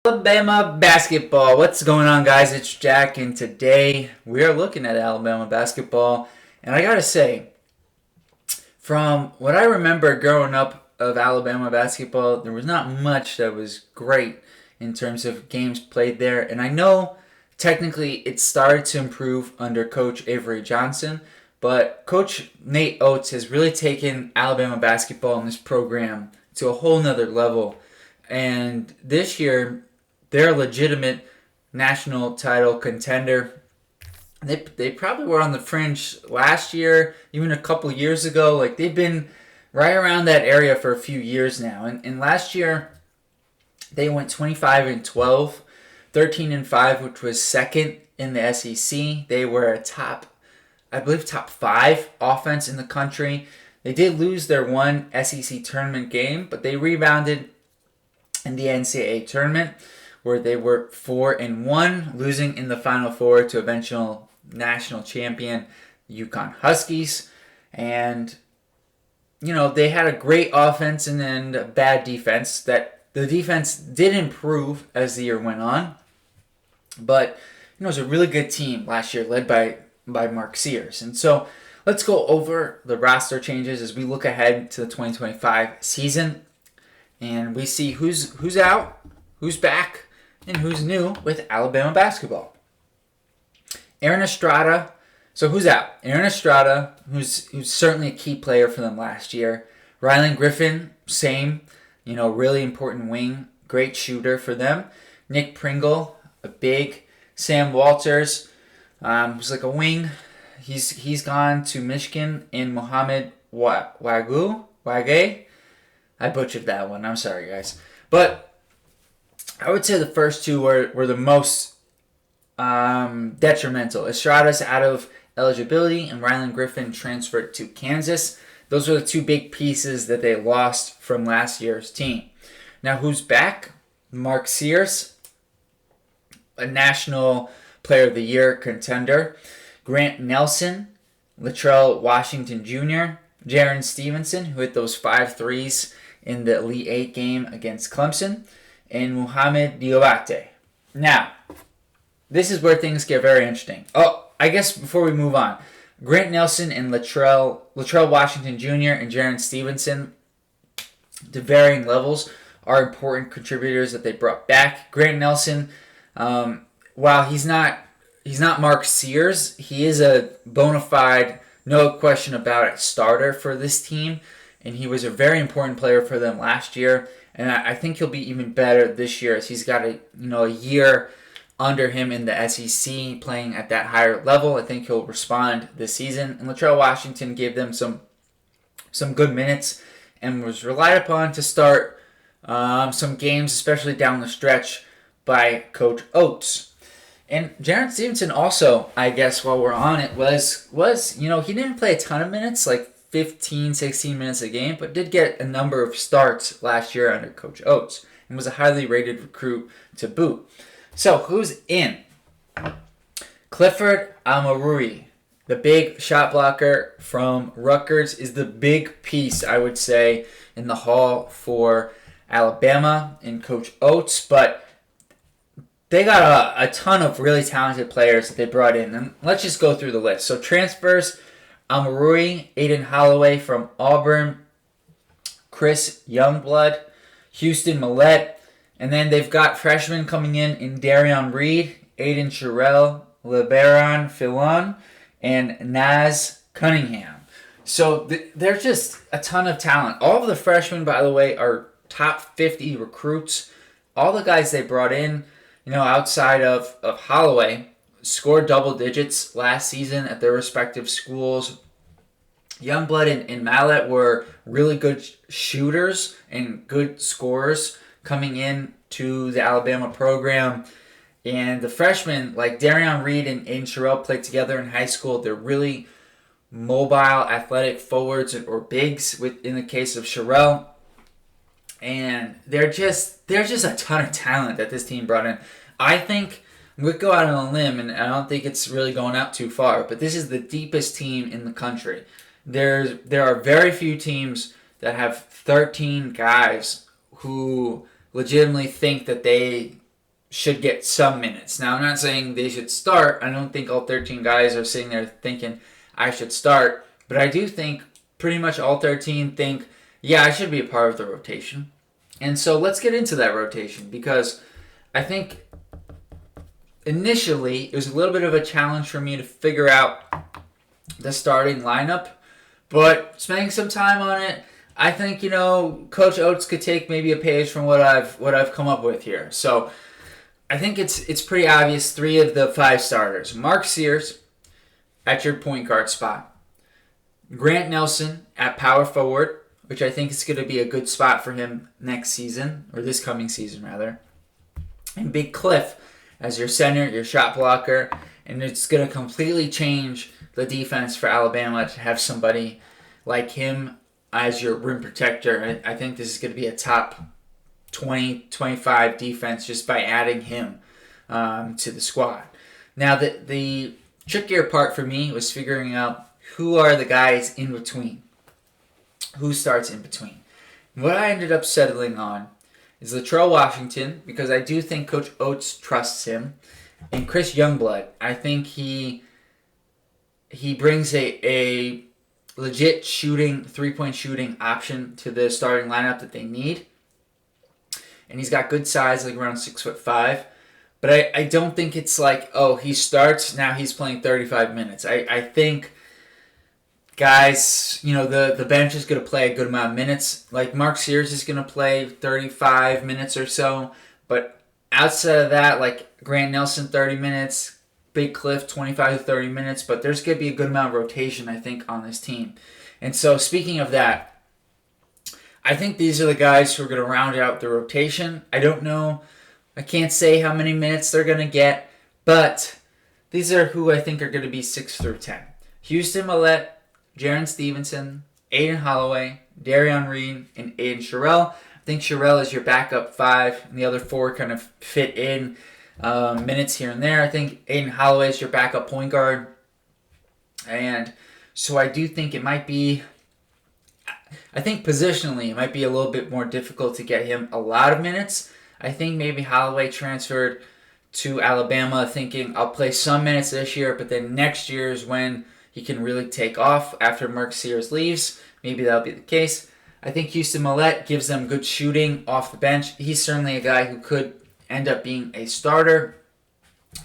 Alabama basketball. What's going on, guys? It's Jack, and today we are looking at Alabama basketball. And I gotta say, from what I remember growing up of Alabama basketball, there was not much that was great in terms of games played there. And I know technically it started to improve under Coach Avery Johnson, but Coach Nate Oats has really taken Alabama basketball and this program to a whole nother level. And this year, they're a legitimate national title contender. They probably were on the fringe last year, even a couple years ago. Like, they've been right around that area for a few years now. And last year, they went 25 and 12, 13 and 5, which was second in the SEC. They were a top 5 offense in the country. They did lose their one SEC tournament game, but they rebounded in the NCAA tournament, where they were 4 and 1, losing in the Final Four to eventual national champion UConn Huskies. And they had a great offense and then a bad defense. That the defense did improve as the year went on, but it was a really good team last year, led by Mark Sears. And so let's go over the roster changes as we look ahead to the 2025 season. And we see who's out, who's back, and who's new with Alabama basketball. Aaron Estrada. So who's out? Aaron Estrada, who's certainly a key player for them last year. Rylan Griffin, same, really important wing, great shooter for them. Nick Pringle, a big. Sam Walters, who's like a wing. He's gone to Michigan. And Mohamed Wage. I butchered that one. I'm sorry, guys. But I would say the first two were the most detrimental. Estrada's out of eligibility, and Rylan Griffin transferred to Kansas. Those are the two big pieces that they lost from last year's team. Now, who's back? Mark Sears, a National Player of the Year contender. Grant Nelson, Latrell Washington Jr., Jaron Stevenson, who hit those 5 threes in the Elite Eight game against Clemson, and Muhammad Diabate. Now, this is where things get very interesting. Oh, I guess before we move on, Grant Nelson and Latrell Washington Jr. and Jaron Stevenson, to varying levels, are important contributors that they brought back. Grant Nelson, while he's not Mark Sears, he is a bona fide, no question about it, starter for this team. And he was a very important player for them last year. And I think he'll be even better this year, as he's got a year under him in the SEC playing at that higher level. I think he'll respond this season. And Latrell Washington gave them some good minutes and was relied upon to start some games, especially down the stretch, by Coach Oats. And Jaron Stevenson also, I guess while we're on it, was he didn't play a ton of minutes, like 15, 16 minutes a game, but did get a number of starts last year under Coach Oats and was a highly rated recruit to boot. So who's in? Clifford Amarui, the big shot blocker from Rutgers, is the big piece, I would say, in the haul for Alabama and Coach Oats, but they got a ton of really talented players that they brought in. And let's just go through the list. So transfers: Amarui, Aiden Holloway from Auburn, Chris Youngblood, Houston Millette, and then they've got freshmen coming in Darion Reed, Aiden Sherrill, LeBaron Filon, and Naz Cunningham. So there's just a ton of talent. All of the freshmen, by the way, are top 50 recruits. All the guys they brought in, outside of Holloway, scored double digits last season at their respective schools. Youngblood and Mallett were really good shooters and good scorers coming in to the Alabama program. And the freshmen, like Darion Reed and Aiden Sherrill, played together in high school. They're really mobile, athletic forwards or bigs in the case of Sherrill. And there's just a ton of talent that this team brought in. I think we could go out on a limb, and I don't think it's really going out too far, but this is the deepest team in the country. There are very few teams that have 13 guys who legitimately think that they should get some minutes. Now, I'm not saying they should start. I don't think all 13 guys are sitting there thinking, I should start. But I do think pretty much all 13 think, yeah, I should be a part of the rotation. And so let's get into that rotation, because I think initially it was a little bit of a challenge for me to figure out the starting lineup. But spending some time on it, I think, Coach Oats could take maybe a page from what I've come up with here. So I think it's pretty obvious 3 of the 5 starters. Mark Sears at your point guard spot. Grant Nelson at power forward, which I think is going to be a good spot for him next season, or this coming season rather. And Big Cliff as your center, your shot blocker, and it's going to completely change the defense for Alabama to have somebody like him as your rim protector. I think this is going to be a top 20, 25 defense just by adding him to the squad. Now, the trickier part for me was figuring out who are the guys in between. Who starts in between? And what I ended up settling on is Latrell Washington, because I do think Coach Oats trusts him, and Chris Youngblood. I think he brings a legit shooting, 3-point shooting option to the starting lineup that they need. And he's got good size, like around 6'5". But I don't think it's like, oh, he starts, now he's playing 35 minutes. I think guys, the bench is going to play a good amount of minutes. Like Mark Sears is going to play 35 minutes or so. But outside of that, like Grant Nelson, 30 minutes. Big Cliff, 25 to 30 minutes. But there's going to be a good amount of rotation, I think, on this team. And so speaking of that, I think these are the guys who are going to round out the rotation. I don't know. I can't say how many minutes they're going to get. But these are who I think are going to be 6 through 10. Houston Millett, Jaren Stevenson, Aiden Holloway, Darion Reed, and Aiden Sherrill. I think Sherrill is your backup 5, and the other 4 kind of fit in minutes here and there. I think Aiden Holloway is your backup point guard. And so I do think it might be, I think positionally it might be a little bit more difficult to get him a lot of minutes. I think maybe Holloway transferred to Alabama thinking, I'll play some minutes this year, but then next year is when he can really take off after Mark Sears leaves. Maybe that'll be the case. I think Houston Millett gives them good shooting off the bench. He's certainly a guy who could end up being a starter.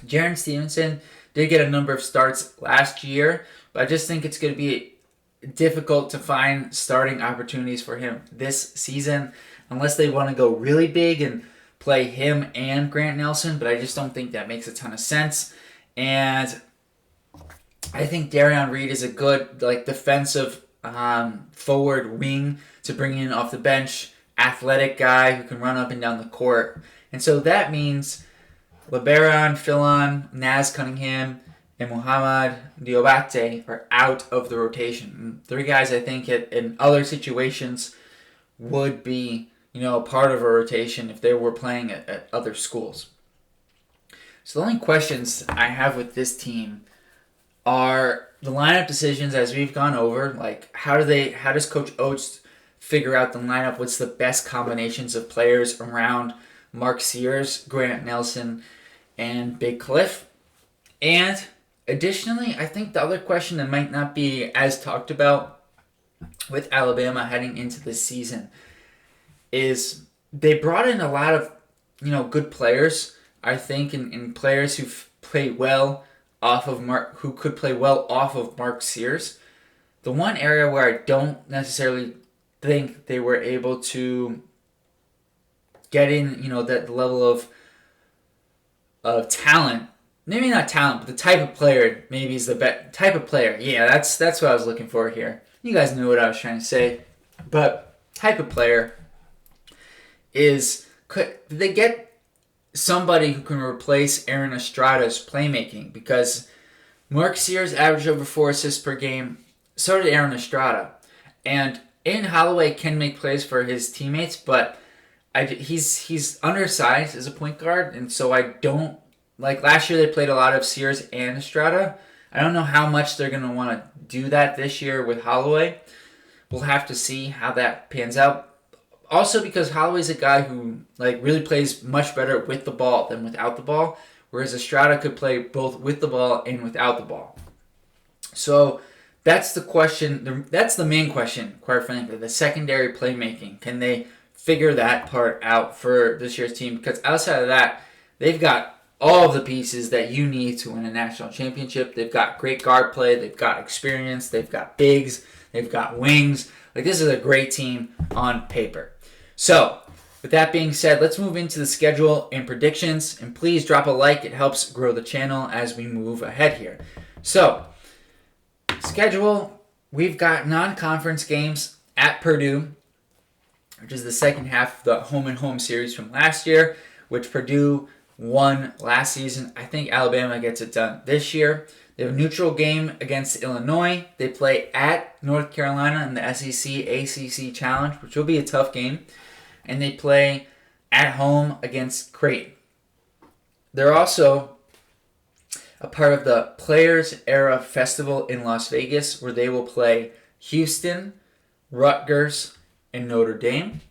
Jaren Stevenson did get a number of starts last year, but I just think it's going to be difficult to find starting opportunities for him this season unless they want to go really big and play him and Grant Nelson, but I just don't think that makes a ton of sense. And I think Darion Reed is a good defensive forward wing to bring in off the bench, athletic guy who can run up and down the court. And so that means LeBaron, Philon, Naz Cunningham, and Muhammad Diobate are out of the rotation. 3 guys I think in other situations would be part of a rotation if they were playing at other schools. So the only questions I have with this team are the lineup decisions as we've gone over. Like how does Coach Oats figure out the lineup? What's the best combinations of players around Mark Sears, Grant Nelson, and Big Cliff? And additionally, I think the other question that might not be as talked about with Alabama heading into this season is they brought in a lot of good players, I think, and players who play well off of who could play well off of Mark Sears. The one area where I don't necessarily think they were able to get in, that level of talent. Maybe not talent, but the type of player maybe is the type of player. Yeah, that's what I was looking for here. You guys knew what I was trying to say. But type of player is, could they get somebody who can replace Aaron Estrada's playmaking? Because Mark Sears averaged over 4 assists per game. So did Aaron Estrada. And Aiden Holloway can make plays for his teammates, but he's undersized as a point guard, and so I don't like. Last year they played a lot of Sears and Estrada. I don't know how much they're going to want to do that this year with Holloway. We'll have to see how that pans out. Also because Holloway's a guy who like really plays much better with the ball than without the ball, whereas Estrada could play both with the ball and without the ball. So that's the question. That's the main question, quite frankly. The secondary playmaking. Can they figure that part out for this year's team? Because outside of that, they've got all of the pieces that you need to win a national championship. They've got great guard play. They've got experience. They've got bigs. They've got wings. Like, this is a great team on paper. So, with that being said, let's move into the schedule and predictions. And please drop a like. It helps grow the channel as we move ahead here. So, schedule, we've got non-conference games at Purdue, which is the second half of the home-and-home series from last year, which Purdue won last season. I think Alabama gets it done this year. They have a neutral game against Illinois. They play at North Carolina in the SEC ACC Challenge, which will be a tough game. And they play at home against Creighton. They're also a part of the Players Era Festival in Las Vegas, where they will play Houston, Rutgers, and Notre Dame.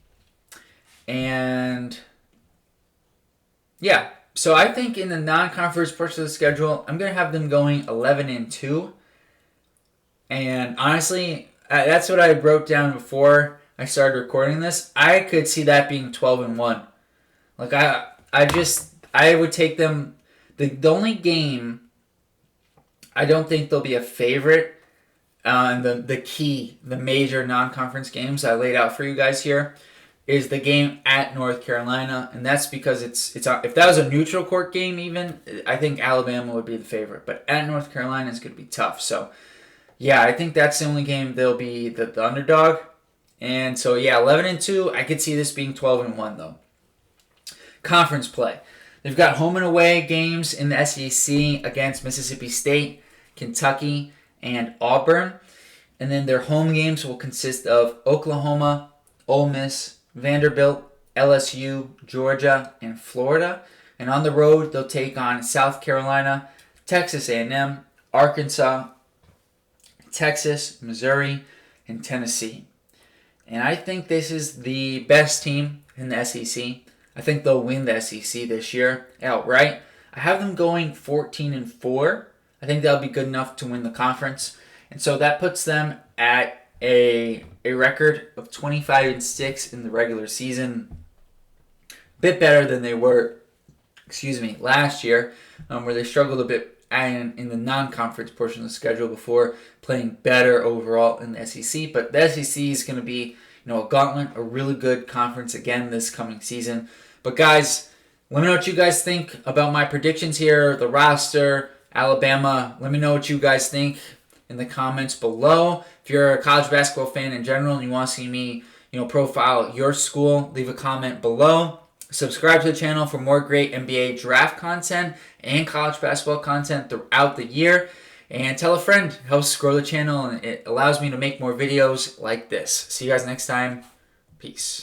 And yeah, so I think in the non-conference portion of the schedule, I'm going to have them going 11-2. And honestly, that's what I wrote down before I started recording this. I could see that being 12-1. Like, I would take them. The only game I don't think they'll be a favorite on the major non-conference games I laid out for you guys here is the game at North Carolina, and that's because it's if that was a neutral court game even, I think Alabama would be the favorite, but at North Carolina is going to be tough. So yeah, I think that's the only game they'll be the underdog. And so yeah, 11-2. I could see this being 12-1 though. Conference play. They've got home and away games in the SEC against Mississippi State, Kentucky, and Auburn. And then their home games will consist of Oklahoma, Ole Miss, Vanderbilt, LSU, Georgia, and Florida. And on the road, they'll take on South Carolina, Texas A&M, Arkansas, Texas, Missouri, and Tennessee. And I think this is the best team in the SEC. I think they'll win the SEC this year outright. I have them going 14-4. I think that'll be good enough to win the conference. And so that puts them at a record of 25-6 in the regular season. A bit better than they were, last year, where they struggled a bit in the non-conference portion of the schedule before playing better overall in the SEC. But the SEC is going to be, a gauntlet, a really good conference again this coming season. But guys, let me know what you guys think about my predictions here, the roster, Alabama. Let me know what you guys think in the comments below. If you're a college basketball fan in general and you want to see me, profile your school, leave a comment below. Subscribe to the channel for more great NBA draft content and college basketball content throughout the year. And tell a friend. It helps grow the channel and it allows me to make more videos like this. See you guys next time. Peace.